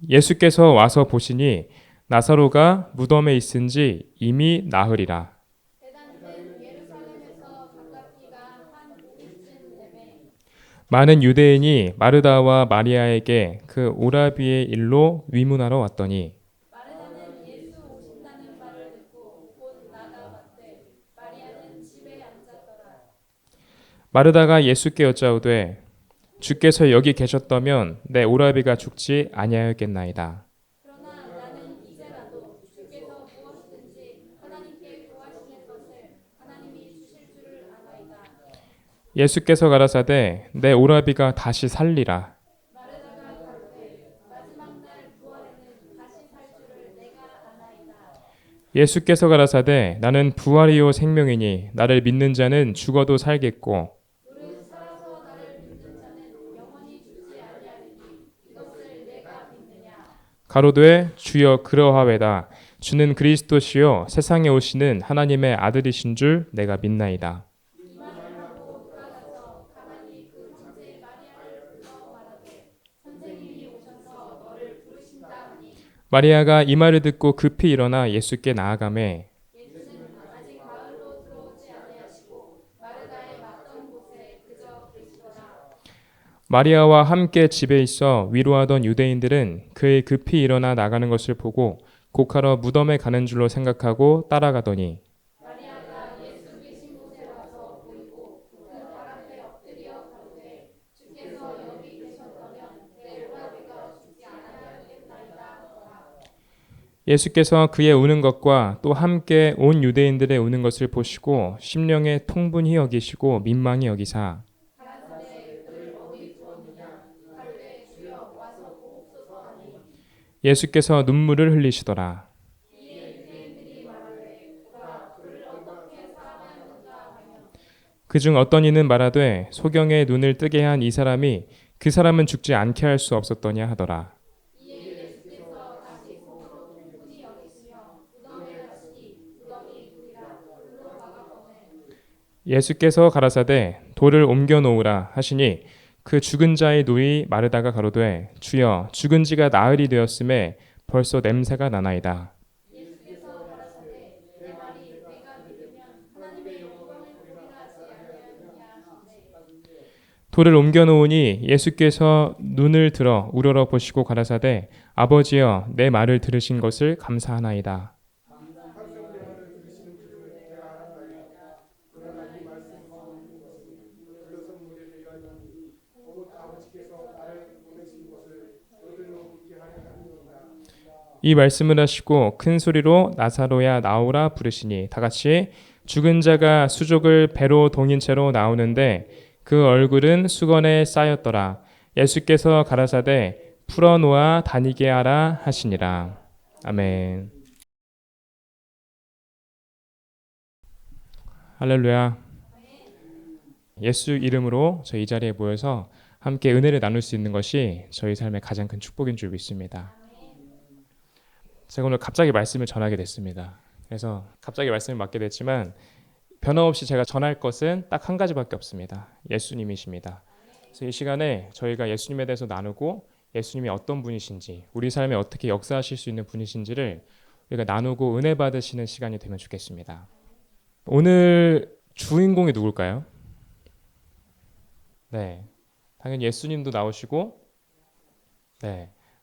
예수께서 와서 보시니 나사로가 무덤에 있은지 이미 나흘이라. 많은 유대인이 마르다와 마리아에게 그 오라비의 일로 위문하러 왔더니 마르다가 예수께 여짜오되 주께서 여기 계셨다면 내 오라비가 죽지 아니하였겠나이다. 예수께서 가라사대 내 오라비가 다시 살리라. 예수께서 가라사대 나는 부활이요 생명이니 나를 믿는 자는 죽어도 살겠고 가로되 주여 그러하외다. 주는 그리스도시요 세상에 오시는 하나님의 아들이신 줄 내가 믿나이다. 마리아가 이 말을 듣고 급히 일어나 예수께 나아가매 마리아와 함께 집에 있어 위로하던 유대인들은 그의 급히 일어나 나가는 것을 보고 곡하러 무덤에 가는 줄로 생각하고 따라가더니 예수께서 그의 우는 것과 또 함께 온 유대인들의 우는 것을 보시고 심령에 통분히 여기시고 민망히 여기사 예수께서 눈물을 흘리시더라. 그중 어떤 이는 말하되 소경의 눈을 뜨게 한 이 사람이 그 사람은 죽지 않게 할 수 없었더냐 하더라. 예수께서 가라사대 돌을 옮겨 놓으라 하시니 그 죽은 자의 누이 마르다가 가로되 주여 죽은 지가 나흘이 되었음에 벌써 냄새가 나나이다. 돌을 옮겨 놓으니 예수께서 눈을 들어 우러러 보시고 가라사대 아버지여 내 말을 들으신 것을 감사하나이다. 이 말씀을 하시고 큰 소리로 나사로야 나오라 부르시니 다 같이 죽은 자가 수족을 배로 동인 채로 나오는데 그 얼굴은 수건에 쌓였더라. 예수께서 가라사대 풀어놓아 다니게 하라 하시니라. 아멘. 할렐루야. 예수 이름으로 저희 이 자리에 모여서 함께 은혜를 나눌 수 있는 것이 저희 삶의 가장 큰 축복인 줄 믿습니다. 제가 오늘 갑자기 말씀을 전하게 됐습니다. 그래서 갑자기 말씀을 맡게 됐지만 변함없이 제가 전할 것은 딱 한 가지밖에 없습니다. 예수님이십니다. 그래서 이 시간에 저희가 예수님에 대해서 나누고 예수님이 어떤 분이신지 우리 삶에 어떻게 역사하실 수 있는 분이신지를 우리가 나누고 은혜 받으시는 시간이 되면 좋겠습니다. 오늘 주인공이 누굴까요? 네, 당연히 예수님도 나오시고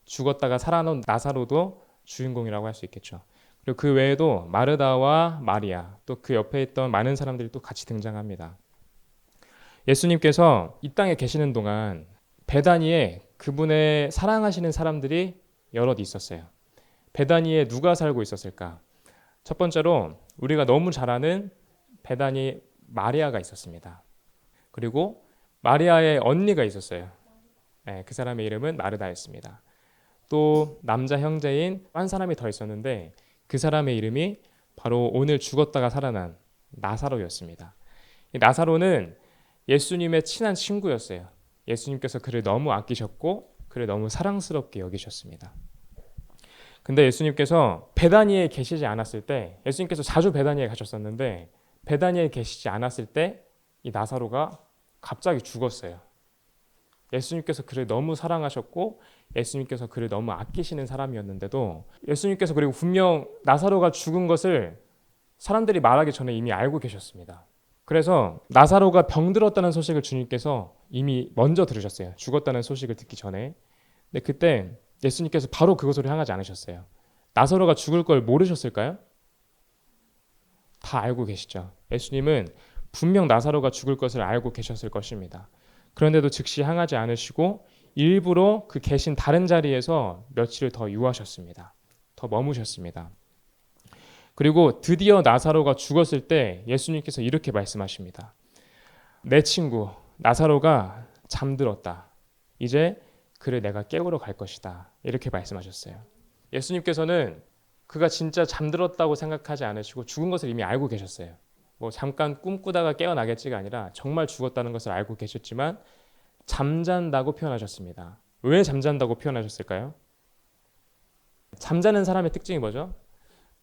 죽었다가 살아난 나사로도 주인공이라고 할 수 있겠죠. 그리고 그 외에도 마르다와 마리아 또 그 옆에 있던 많은 사람들이 또 같이 등장합니다. 예수님께서 이 땅에 계시는 동안 베다니에 그분의 사랑하시는 사람들이 여럿 있었어요. 베다니에 누가 살고 있었을까? 첫 번째로 우리가 너무 잘 아는 베다니 마리아가 있었습니다. 그리고 마리아의 언니가 있었어요. 그 사람의 이름은 마르다였습니다. 또 남자 형제인 한 사람이 더 있었는데 그 사람의 이름이 바로 오늘 죽었다가 살아난 나사로였습니다. 이 나사로는 예수님의 친한 친구였어요. 예수님께서 그를 너무 아끼셨고 그를 너무 사랑스럽게 여기셨습니다. 근데 예수님께서 베다니에 계시지 않았을 때 예수님께서 자주 베다니에 가셨었는데 베다니에 계시지 않았을 때 이 나사로가 갑자기 죽었어요. 예수님께서 그를 너무 사랑하셨고 예수님께서 그를 너무 아끼시는 사람이었는데도 예수님께서 그리고 분명 나사로가 죽은 것을 사람들이 말하기 전에 이미 알고 계셨습니다. 그래서 나사로가 병들었다는 소식을 주님께서 이미 먼저 들으셨어요. 죽었다는 소식을 듣기 전에. 근데 그때 예수님께서 바로 그것으로 향하지 않으셨어요. 나사로가 죽을 걸 모르셨을까요? 다 알고 계시죠. 예수님은 분명 나사로가 죽을 것을 알고 계셨을 것입니다. 그런데도 즉시 향하지 않으시고 일부러 그 계신 다른 자리에서 며칠을 더 유하셨습니다. 더 머무셨습니다. 그리고 드디어 나사로가 죽었을 때 예수님께서 이렇게 말씀하십니다. 내 친구 나사로가 잠들었다. 이제 그를 내가 깨우러 갈 것이다. 이렇게 말씀하셨어요. 예수님께서는 그가 진짜 잠들었다고 생각하지 않으시고 죽은 것을 이미 알고 계셨어요. 뭐 잠깐 꿈꾸다가 깨어나겠지가 아니라 정말 죽었다는 것을 알고 계셨지만 잠잔다고 표현하셨습니다. 왜 잠잔다고 표현하셨을까요? 잠자는 사람의 특징이 뭐죠?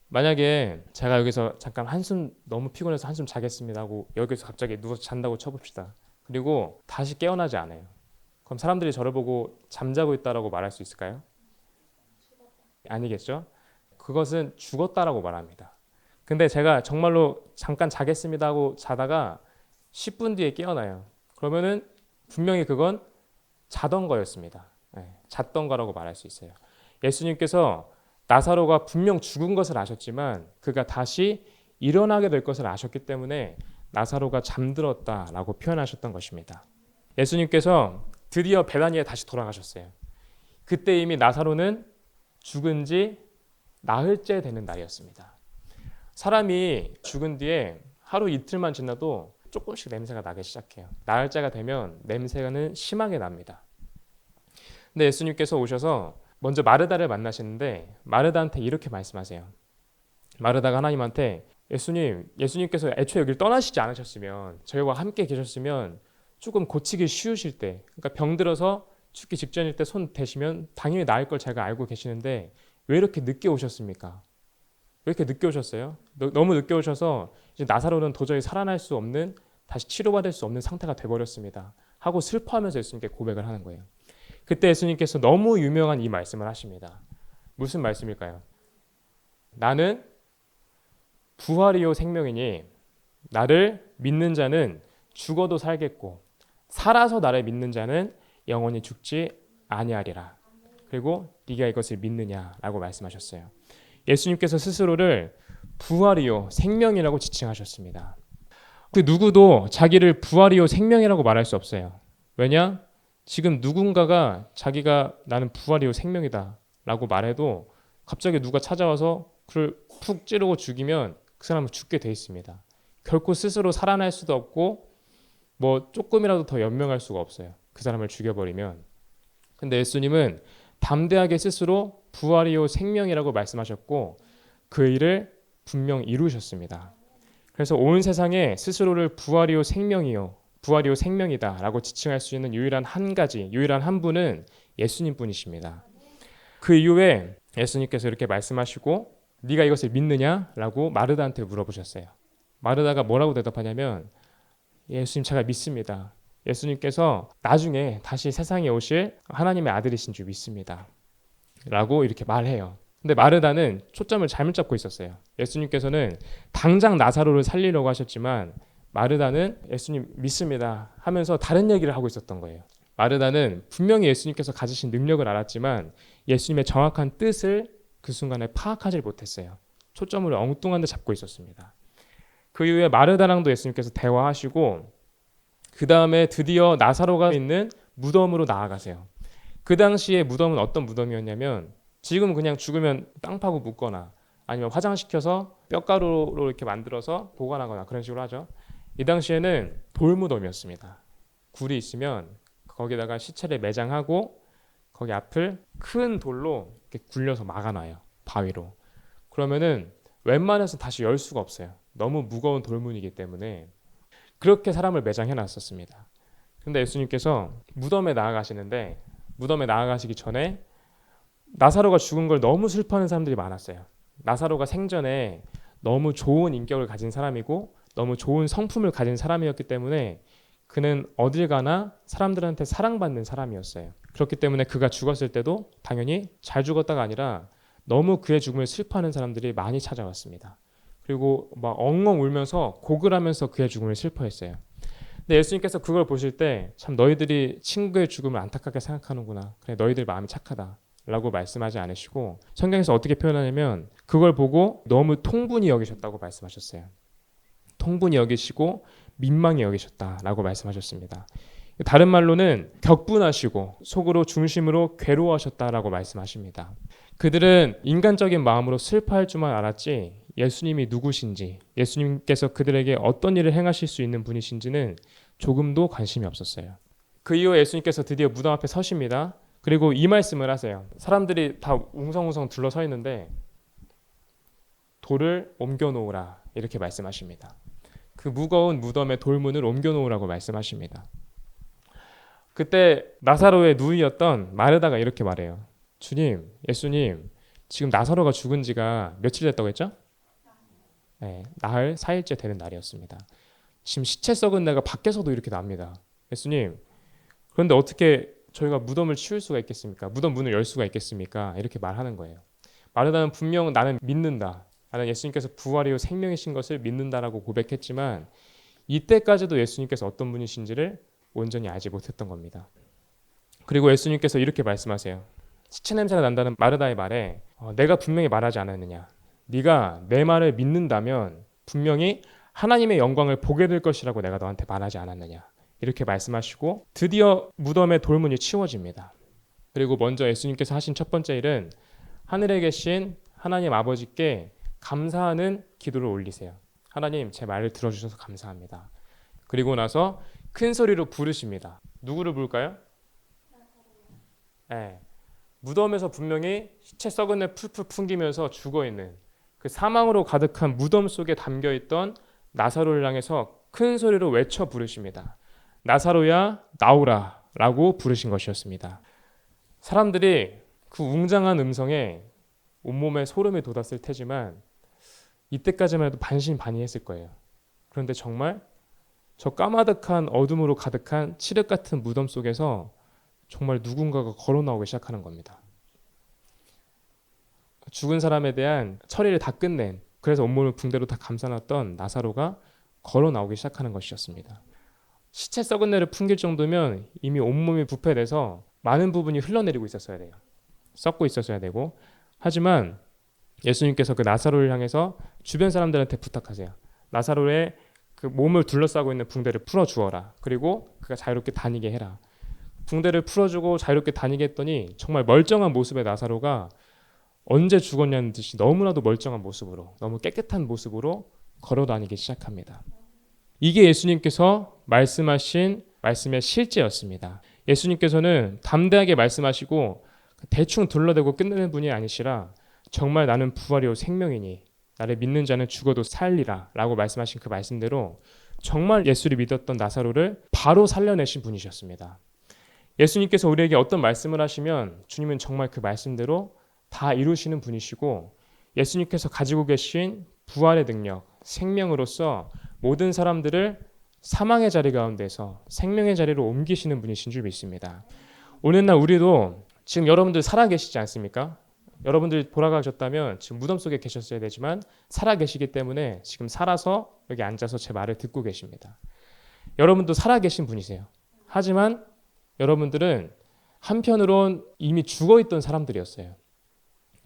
만약에 제가 여기서 잠깐 한숨 너무 피곤해서 한숨 자겠습니다 하고 여기서 갑자기 누워서 잔다고 쳐봅시다. 그리고 다시 깨어나지 않아요. 그럼 사람들이 저를 보고 잠자고 있다라고 말할 수 있을까요? 아니겠죠? 그것은 죽었다라고 말합니다. 근데 제가 정말로 잠깐 자겠습니다 하고 자다가 10분 뒤에 깨어나요. 그러면은 분명히 그건 자던 거였습니다. 잤던 거라고 말할 수 있어요. 예수님께서 나사로가 분명 죽은 것을 아셨지만 그가 다시 일어나게 될 것을 아셨기 때문에 나사로가 잠들었다라고 표현하셨던 것입니다. 예수님께서 드디어 베다니에 다시 돌아가셨어요. 그때 이미 나사로는 죽은 지 나흘째 되는 날이었습니다. 사람이 죽은 뒤에 하루 이틀만 지나도 조금씩 냄새가 나기 시작해요. 나흘째가 되면 냄새가는 심하게 납니다. 근데 예수님께서 오셔서 먼저 마르다를 만나시는데 마르다한테 이렇게 말씀하세요. 마르다가 하나님한테 예수님께서 애초에 여기를 떠나시지 않으셨으면 저희와 함께 계셨으면 조금 고치기 쉬우실 때 그러니까 병들어서 죽기 직전일 때 손 대시면 당연히 나을 걸 제가 알고 계시는데 왜 이렇게 늦게 오셨습니까? 왜 이렇게 늦게 오셨어요? 너무 늦게 오셔서 이제 나사로는 도저히 살아날 수 없는 다시 치료받을 수 없는 상태가 돼버렸습니다. 하고 슬퍼하면서 예수님께 고백을 하는 거예요. 그때 예수님께서 너무 유명한 이 말씀을 하십니다. 무슨 말씀일까요? 나는 부활이요 생명이니 나를 믿는 자는 죽어도 살겠고 살아서 나를 믿는 자는 영원히 죽지 아니하리라. 그리고 네가 이것을 믿느냐라고 말씀하셨어요. 예수님께서 스스로를 부활이요 생명이라고 지칭하셨습니다. 그 누구도 자기를 부활이요 생명이라고 말할 수 없어요. 왜냐? 지금 누군가가 자기가 나는 부활이요 생명이다 라고 말해도 갑자기 누가 찾아와서 그를 푹 찌르고 죽이면 그 사람은 죽게 돼 있습니다. 결코 스스로 살아날 수도 없고 뭐 조금이라도 더 연명할 수가 없어요. 그 사람을 죽여버리면. 근데 예수님은 담대하게 스스로 부활이요 생명이라고 말씀하셨고 그 일을 분명 이루셨습니다. 그래서 온 세상에 스스로를 부활이요 생명이다 라고 지칭할 수 있는 유일한 한 분은 예수님 뿐이십니다. 그 이후에 예수님께서 이렇게 말씀하시고 네가 이것을 믿느냐? 라고 마르다한테 물어보셨어요. 마르다가 뭐라고 대답하냐면 예수님 제가 믿습니다. 예수님께서 나중에 다시 세상에 오실 하나님의 아들이신 줄 믿습니다. 라고 이렇게 말해요. 근데 마르다는 초점을 잘못 잡고 있었어요. 예수님께서는 당장 나사로를 살리려고 하셨지만 마르다는 예수님 믿습니다 하면서 다른 얘기를 하고 있었던 거예요. 마르다는 분명히 예수님께서 가지신 능력을 알았지만 예수님의 정확한 뜻을 그 순간에 파악하지 못했어요. 초점을 엉뚱한 데 잡고 있었습니다. 그 이후에 마르다랑도 예수님께서 대화하시고 그 다음에 드디어 나사로가 있는 무덤으로 나아가세요. 그 당시에 무덤은 어떤 무덤이었냐면 지금 그냥 죽으면 땅 파고 묻거나 아니면 화장시켜서 뼈가루로 이렇게 만들어서 보관하거나 그런 식으로 하죠. 이 당시에는 돌무덤이었습니다. 굴이 있으면 거기다가 시체를 매장하고 거기 앞을 큰 돌로 이렇게 굴려서 막아놔요. 바위로. 그러면은 웬만해서 다시 열 수가 없어요. 너무 무거운 돌문이기 때문에 그렇게 사람을 매장해 놨었습니다. 근데 예수님께서 무덤에 나아가시는데 무덤에 나아가시기 전에 나사로가 죽은 걸 너무 슬퍼하는 사람들이 많았어요. 나사로가 생전에 너무 좋은 인격을 가진 사람이고 너무 좋은 성품을 가진 사람이었기 때문에 그는 어딜 가나 사람들한테 사랑받는 사람이었어요. 그렇기 때문에 그가 죽었을 때도 당연히 잘 죽었다가 아니라 너무 그의 죽음을 슬퍼하는 사람들이 많이 찾아왔습니다. 그리고 막 엉엉 울면서 곡을 하면서 그의 죽음을 슬퍼했어요. 근데 예수님께서 그걸 보실 때 참 너희들이 친구의 죽음을 안타깝게 생각하는구나. 그래 너희들 마음이 착하다. 라고 말씀하지 않으시고 성경에서 어떻게 표현하냐면 그걸 보고 너무 통분히 여기셨다고 말씀하셨어요. 통분히 여기시고 민망히 여기셨다라고 말씀하셨습니다. 다른 말로는 격분하시고 속으로 중심으로 괴로워하셨다라고 말씀하십니다. 그들은 인간적인 마음으로 슬퍼할 줄만 알았지 예수님이 누구신지, 예수님께서 그들에게 어떤 일을 행하실 수 있는 분이신지는 조금도 관심이 없었어요. 그 이후 예수님께서 드디어 무덤 앞에 서십니다. 그리고 이 말씀을 하세요. 사람들이 다 웅성웅성 둘러서 있는데 돌을 옮겨 놓으라 이렇게 말씀하십니다. 그 무거운 무덤에 돌문을 옮겨 놓으라고 말씀하십니다. 그때 나사로의 누이였던 마르다가 이렇게 말해요. 주님, 예수님, 지금 나사로가 죽은 지가 며칠 됐다고 했죠? 네, 나흘 4일째 되는 날이었습니다. 지금 시체 썩은 내가 밖에서도 이렇게 납니다. 예수님, 그런데 어떻게 저희가 무덤을 치울 수가 있겠습니까? 무덤 문을 열 수가 있겠습니까? 이렇게 말하는 거예요. 마르다는 분명 나는 믿는다. 나는 예수님께서 부활이요 생명이신 것을 믿는다라고 고백했지만 이때까지도 예수님께서 어떤 분이신지를 온전히 알지 못했던 겁니다. 그리고 예수님께서 이렇게 말씀하세요. 시체 냄새가 난다는 마르다의 말에 내가 분명히 말하지 않았느냐. 네가 내 말을 믿는다면 분명히 하나님의 영광을 보게 될 것이라고 내가 너한테 말하지 않았느냐. 이렇게 말씀하시고 드디어 무덤의 돌문이 치워집니다. 그리고 먼저 예수님께서 하신 첫 번째 일은 하늘에 계신 하나님 아버지께 감사하는 기도를 올리세요. 하나님 제 말을 들어주셔서 감사합니다. 그리고 나서 큰 소리로 부르십니다. 누구를 부를까요? 네. 무덤에서 분명히 시체 썩은 내 풀풀 풍기면서 죽어있는 그 사망으로 가득한 무덤 속에 담겨있던 나사로를 향해서 큰 소리로 외쳐 부르십니다. 나사로야 나오라 라고 부르신 것이었습니다. 사람들이 그 웅장한 음성에 온몸에 소름이 돋았을 테지만 이때까지만 해도 반신반의했을 거예요. 그런데 정말 저 까마득한 어둠으로 가득한 칠흑 같은 무덤 속에서 정말 누군가가 걸어 나오기 시작하는 겁니다. 죽은 사람에 대한 처리를 다 끝낸, 그래서 온몸을 붕대로 다 감싸놨던 나사로가 걸어 나오기 시작하는 것이었습니다. 시체 썩은 내를 풍길 정도면 이미 온몸이 부패돼서 많은 부분이 흘러내리고 있었어야 돼요. 썩고 있었어야 되고, 하지만 예수님께서 그 나사로를 향해서 주변 사람들한테 부탁하세요. 나사로의 그 몸을 둘러싸고 있는 붕대를 풀어주어라. 그리고 그가 자유롭게 다니게 해라. 붕대를 풀어주고 자유롭게 다니게 했더니 정말 멀쩡한 모습의 나사로가 언제 죽었냐는 듯이 너무나도 멀쩡한 모습으로, 너무 깨끗한 모습으로 걸어 다니기 시작합니다. 이게 예수님께서 말씀하신 말씀의 실제였습니다. 예수님께서는 담대하게 말씀하시고 대충 둘러대고 끝내는 분이 아니시라 정말 나는 부활이요 생명이니 나를 믿는 자는 죽어도 살리라 라고 말씀하신 그 말씀대로 정말 예수를 믿었던 나사로를 바로 살려내신 분이셨습니다. 예수님께서 우리에게 어떤 말씀을 하시면 주님은 정말 그 말씀대로 다 이루시는 분이시고 예수님께서 가지고 계신 부활의 능력, 생명으로서 모든 사람들을 사망의 자리 가운데서 생명의 자리로 옮기시는 분이신 줄 믿습니다. 오늘날 우리도 지금 여러분들 살아계시지 않습니까? 여러분들 돌아가셨다면 지금 무덤 속에 계셨어야 되지만 살아계시기 때문에 지금 살아서 여기 앉아서 제 말을 듣고 계십니다. 여러분도 살아계신 분이세요. 하지만 여러분들은 한편으론 이미 죽어있던 사람들이었어요.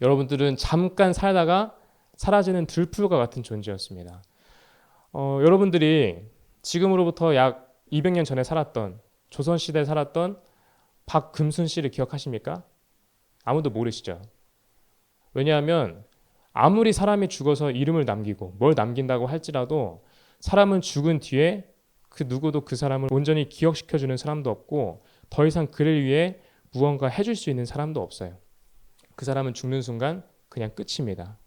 여러분들은 잠깐 살다가 사라지는 들풀과 같은 존재였습니다. 여러분들이 지금으로부터 약 200년 전에 살았던 조선시대에 살았던 박금순 씨를 기억하십니까? 아무도 모르시죠? 왜냐하면 아무리 사람이 죽어서 이름을 남기고 뭘 남긴다고 할지라도 사람은 죽은 뒤에 그 누구도 그 사람을 온전히 기억시켜주는 사람도 없고 더 이상 그를 위해 무언가 해줄 수 있는 사람도 없어요. 그 사람은 죽는 순간 그냥 끝입니다.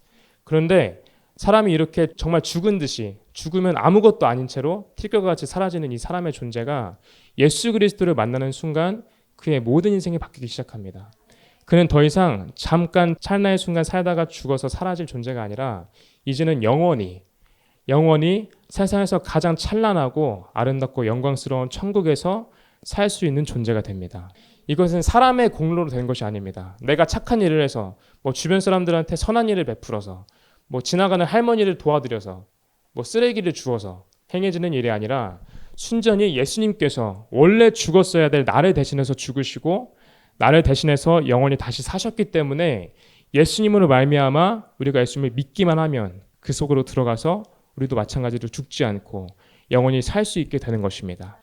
그런데 사람이 이렇게 정말 죽은 듯이 죽으면 아무것도 아닌 채로 틸결과 같이 사라지는 이 사람의 존재가 예수 그리스도를 만나는 순간 그의 모든 인생이 바뀌기 시작합니다. 그는 더 이상 잠깐 찰나의 순간 살다가 죽어서 사라질 존재가 아니라 이제는 영원히 영원히 세상에서 가장 찬란하고 아름답고 영광스러운 천국에서 살 수 있는 존재가 됩니다. 이것은 사람의 공로로 된 것이 아닙니다. 내가 착한 일을 해서 주변 사람들한테 선한 일을 베풀어서 지나가는 할머니를 도와드려서 쓰레기를 주워서 행해지는 일이 아니라 순전히 예수님께서 원래 죽었어야 될 나를 대신해서 죽으시고 나를 대신해서 영원히 다시 사셨기 때문에 예수님으로 말미암아 우리가 예수님을 믿기만 하면 그 속으로 들어가서 우리도 마찬가지로 죽지 않고 영원히 살 수 있게 되는 것입니다.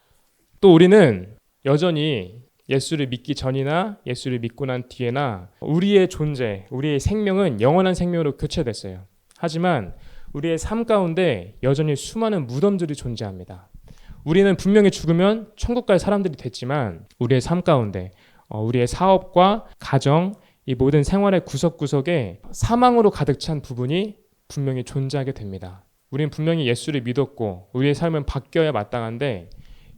또 우리는 여전히 예수를 믿기 전이나 예수를 믿고 난 뒤에나 우리의 존재, 우리의 생명은 영원한 생명으로 교체됐어요. 하지만 우리의 삶 가운데 여전히 수많은 무덤들이 존재합니다. 우리는 분명히 죽으면 천국 갈 사람들이 됐지만 우리의 삶 가운데 우리의 사업과 가정, 이 모든 생활의 구석구석에 사망으로 가득 찬 부분이 분명히 존재하게 됩니다. 우리는 분명히 예수를 믿었고 우리의 삶은 바뀌어야 마땅한데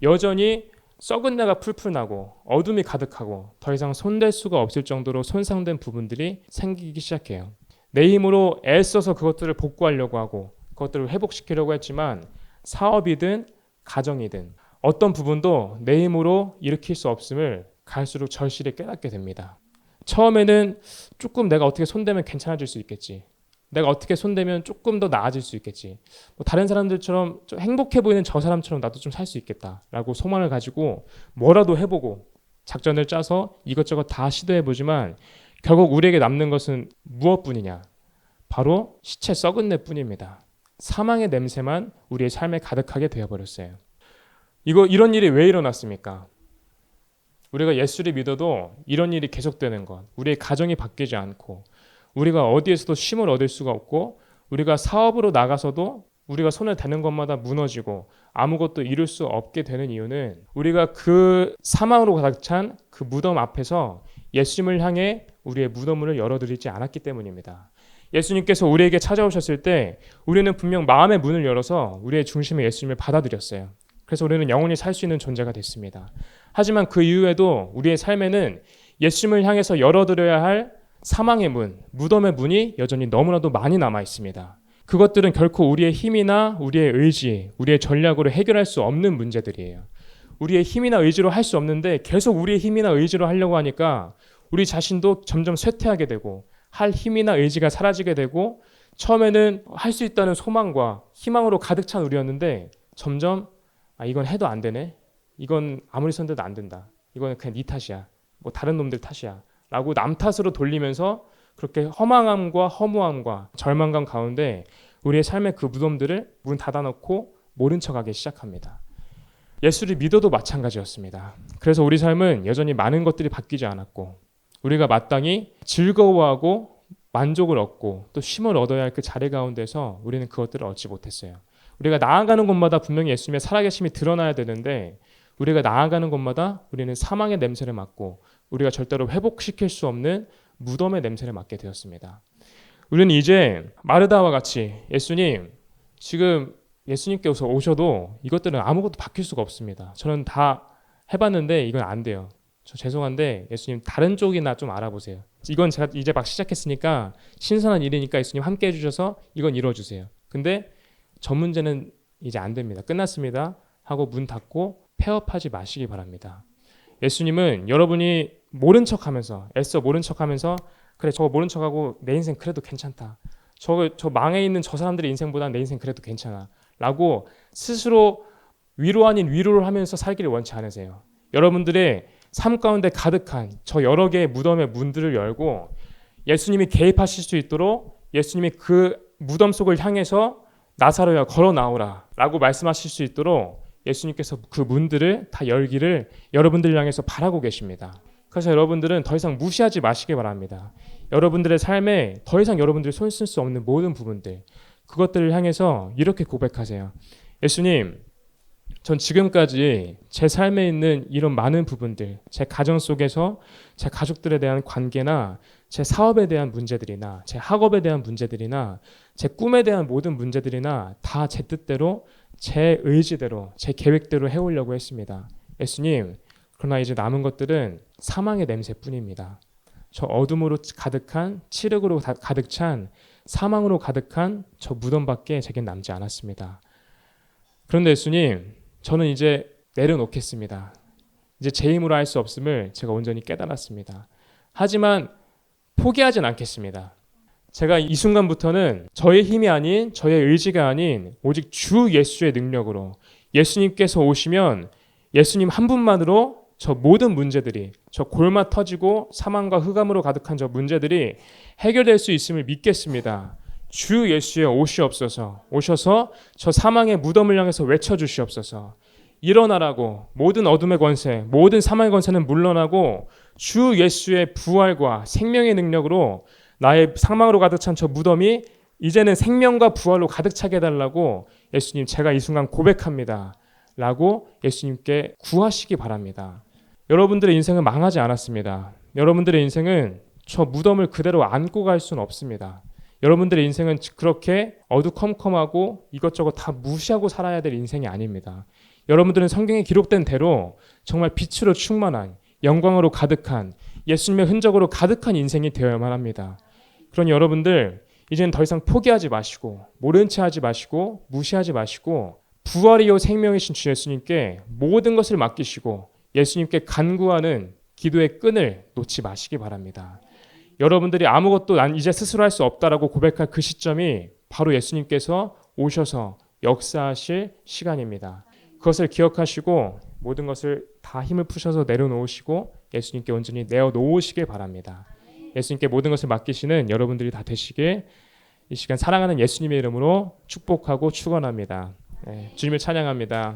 여전히 썩은 내가 풀풀 나고 어둠이 가득하고 더 이상 손댈 수가 없을 정도로 손상된 부분들이 생기기 시작해요. 내 힘으로 애써서 그것들을 복구하려고 하고 그것들을 회복시키려고 했지만 사업이든 가정이든 어떤 부분도 내 힘으로 일으킬 수 없음을 갈수록 절실히 깨닫게 됩니다. 처음에는 조금 내가 어떻게 손대면 괜찮아질 수 있겠지. 내가 어떻게 손대면 조금 더 나아질 수 있겠지. 다른 사람들처럼 좀 행복해 보이는 저 사람처럼 나도 좀 살 수 있겠다라고 소망을 가지고 뭐라도 해보고 작전을 짜서 이것저것 다 시도해보지만 결국 우리에게 남는 것은 무엇뿐이냐? 바로 시체 썩은 내뿐입니다. 사망의 냄새만 우리의 삶에 가득하게 되어버렸어요. 이런 일이 왜 일어났습니까? 우리가 예수를 믿어도 이런 일이 계속되는 것, 우리의 가정이 바뀌지 않고 우리가 어디에서도 쉼을 얻을 수가 없고 우리가 사업으로 나가서도 우리가 손을 대는 것마다 무너지고 아무것도 이룰 수 없게 되는 이유는 우리가 그 사망으로 가득 찬 그 무덤 앞에서 예수님을 향해 우리의 무덤문을 열어드리지 않았기 때문입니다. 예수님께서 우리에게 찾아오셨을 때 우리는 분명 마음의 문을 열어서 우리의 중심에 예수님을 받아들였어요. 그래서 우리는 영원히 살 수 있는 존재가 됐습니다. 하지만 그 이후에도 우리의 삶에는 예수님을 향해서 열어드려야 할 사망의 문, 무덤의 문이 여전히 너무나도 많이 남아 있습니다. 그것들은 결코 우리의 힘이나 우리의 의지, 우리의 전략으로 해결할 수 없는 문제들이에요. 우리의 힘이나 의지로 할 수 없는데 계속 우리의 힘이나 의지로 하려고 하니까 우리 자신도 점점 쇠퇴하게 되고 할 힘이나 의지가 사라지게 되고 처음에는 할 수 있다는 소망과 희망으로 가득 찬 우리였는데 점점 이건 해도 안 되네. 이건 아무리 손대도 안 된다. 이건 그냥 네 탓이야. 다른 놈들 탓이야. 라고 남 탓으로 돌리면서 그렇게 허망함과 허무함과 절망감 가운데 우리의 삶의 그 무덤들을 문 닫아놓고 모른 척하기 시작합니다. 예수를 믿어도 마찬가지였습니다. 그래서 우리 삶은 여전히 많은 것들이 바뀌지 않았고 우리가 마땅히 즐거워하고 만족을 얻고 또 쉼을 얻어야 할 그 자리 가운데서 우리는 그것들을 얻지 못했어요. 우리가 나아가는 곳마다 분명히 예수님의 살아계심이 드러나야 되는데 우리가 나아가는 곳마다 우리는 사망의 냄새를 맡고 우리가 절대로 회복시킬 수 없는 무덤의 냄새를 맡게 되었습니다. 우리는 이제 마르다와 같이 예수님, 지금 예수님께서 오셔도 이것들은 아무것도 바뀔 수가 없습니다. 저는 다 해봤는데 이건 안 돼요. 저 죄송한데 예수님 다른 쪽이나 좀 알아보세요. 이건 제가 이제 막 시작했으니까 신선한 일이니까 예수님 함께 해주셔서 이건 이루어주세요. 근데 저 문제는 이제 안 됩니다. 끝났습니다. 하고 문 닫고 폐업하지 마시기 바랍니다. 예수님은 여러분이 모른 척하면서 애써 모른 척하면서 그래 저거 모른 척하고 내 인생 그래도 괜찮다. 저 망해 있는 저 사람들의 인생보다 내 인생 그래도 괜찮아. 라고 스스로 위로 아닌 위로를 하면서 살기를 원치 않으세요. 여러분들의 삶 가운데 가득한 저 여러 개의 무덤의 문들을 열고 예수님이 개입하실 수 있도록 예수님이 그 무덤 속을 향해서 나사로야 걸어 나오라 라고 말씀하실 수 있도록 예수님께서 그 문들을 다 열기를 여러분들 향해서 바라고 계십니다. 그래서 여러분들은 더 이상 무시하지 마시기 바랍니다. 여러분들의 삶에 더 이상 여러분들이 손 쓸 수 없는 모든 부분들 그것들을 향해서 이렇게 고백하세요. 예수님, 전 지금까지 제 삶에 있는 이런 많은 부분들, 제 가정 속에서 제 가족들에 대한 관계나 제 사업에 대한 문제들이나 제 학업에 대한 문제들이나 제 꿈에 대한 모든 문제들이나 다 제 뜻대로 제 의지대로 제 계획대로 해오려고 했습니다. 예수님, 그러나 이제 남은 것들은 사망의 냄새뿐입니다. 저 어둠으로 가득한 칠흑으로 가득 찬 사망으로 가득한 저 무덤밖에 제겐 남지 않았습니다. 그런데 예수님, 저는 이제 내려놓겠습니다. 이제 제 힘으로 할 수 없음을 제가 온전히 깨달았습니다. 하지만 포기하진 않겠습니다. 제가 이 순간부터는 저의 힘이 아닌, 저의 의지가 아닌 오직 주 예수의 능력으로, 예수님께서 오시면 예수님 한 분만으로 저 모든 문제들이, 저 골마 터지고 사망과 흑암으로 가득한 저 문제들이 해결될 수 있음을 믿겠습니다. 주 예수여 오시옵소서. 오셔서 저 사망의 무덤을 향해서 외쳐주시옵소서. 일어나라고. 모든 어둠의 권세, 모든 사망의 권세는 물러나고 주 예수의 부활과 생명의 능력으로 나의 사망으로 가득 찬 저 무덤이 이제는 생명과 부활로 가득 차게 해달라고 예수님, 제가 이 순간 고백합니다 라고 예수님께 구하시기 바랍니다. 여러분들의 인생은 망하지 않았습니다. 여러분들의 인생은 저 무덤을 그대로 안고 갈 수는 없습니다. 여러분들의 인생은 그렇게 어두컴컴하고 이것저것 다 무시하고 살아야 될 인생이 아닙니다. 여러분들은 성경에 기록된 대로 정말 빛으로 충만한, 영광으로 가득한, 예수님의 흔적으로 가득한 인생이 되어야만 합니다. 그러니 여러분들 이제는 더 이상 포기하지 마시고 모른 채 하지 마시고 무시하지 마시고 부활이요 생명이신 주 예수님께 모든 것을 맡기시고 예수님께 간구하는 기도의 끈을 놓지 마시기 바랍니다. 여러분들이 아무것도 난 이제 스스로 할 수 없다라고 고백할 그 시점이 바로 예수님께서 오셔서 역사하실 시간입니다. 그것을 기억하시고 모든 것을 다 힘을 푸셔서 내려놓으시고 예수님께 온전히 내어놓으시길 바랍니다. 예수님께 모든 것을 맡기시는 여러분들이 다 되시길 이 시간 사랑하는 예수님의 이름으로 축복하고 축원합니다. 주님을 찬양합니다.